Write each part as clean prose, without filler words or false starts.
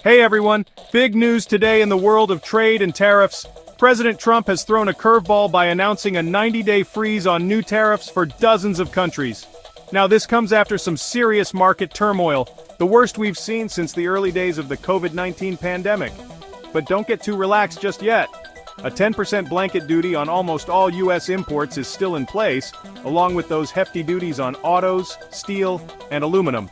Hey everyone, big news today in the world of trade and tariffs. President Trump has thrown a curveball by announcing a 90-day freeze on new tariffs for dozens of countries. Now this comes after some serious market turmoil, the worst we've seen since the early days of the COVID-19 pandemic. But don't get too relaxed just yet. A 10% blanket duty on almost all U.S. imports is still in place, along with those hefty duties on autos, steel, and aluminum.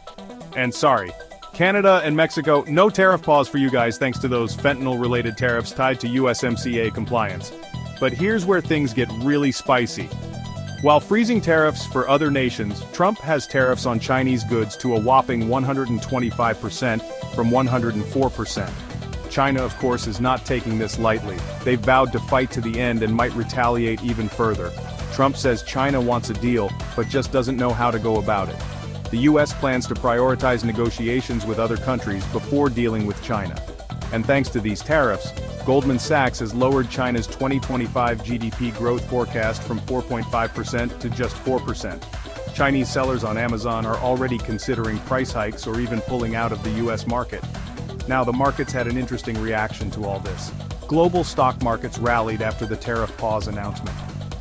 And sorry, Canada and Mexico, no tariff pause for you guys thanks to those fentanyl-related tariffs tied to USMCA compliance. But here's where things get really spicy. While freezing tariffs for other nations, Trump has tariffs on Chinese goods to a whopping 125% from 104%. China, of course, is not taking this lightly. They've vowed to fight to the end and might retaliate even further. Trump says China wants a deal, but just doesn't know how to go about it. The U.S. plans to prioritize negotiations with other countries before dealing with China. And thanks to these tariffs, Goldman Sachs has lowered China's 2025 GDP growth forecast from 4.5% to just 4%. Chinese sellers on Amazon are already considering price hikes or even pulling out of the U.S. market. Now, the markets had an interesting reaction to all this. Global stock markets rallied after the tariff pause announcement.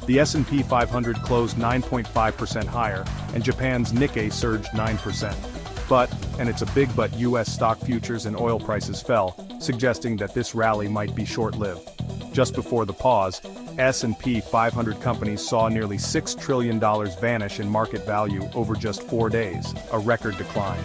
The S&P 500 closed 9.5% higher, and Japan's Nikkei surged 9%. But, and it's a big but, U.S. stock futures and oil prices fell, suggesting that this rally might be short-lived. Just before the pause, S&P 500 companies saw nearly $6 trillion vanish in market value over just 4 days, a record decline.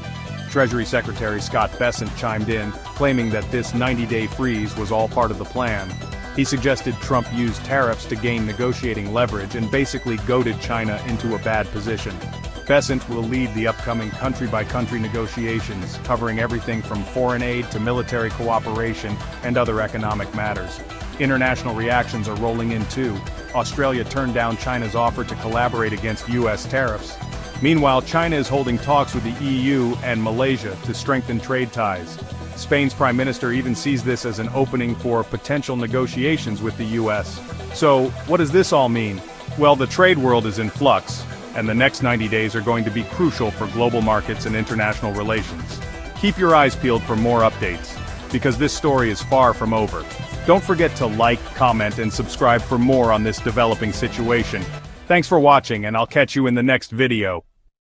Treasury Secretary Scott Bessent chimed in, claiming that this 90-day freeze was all part of the plan. He suggested Trump use tariffs to gain negotiating leverage and basically goaded China into a bad position. Bessent will lead the upcoming country-by-country negotiations, covering everything from foreign aid to military cooperation and other economic matters. International reactions are rolling in too. Australia turned down China's offer to collaborate against U.S. tariffs. Meanwhile, China is holding talks with the EU and Malaysia to strengthen trade ties. Spain's prime minister even sees this as an opening for potential negotiations with the U.S. So, what does this all mean? Well, the trade world is in flux, and the next 90 days are going to be crucial for global markets and international relations. Keep your eyes peeled for more updates, because this story is far from over. Don't forget to like, comment, and subscribe for more on this developing situation. Thanks for watching, and I'll catch you in the next video.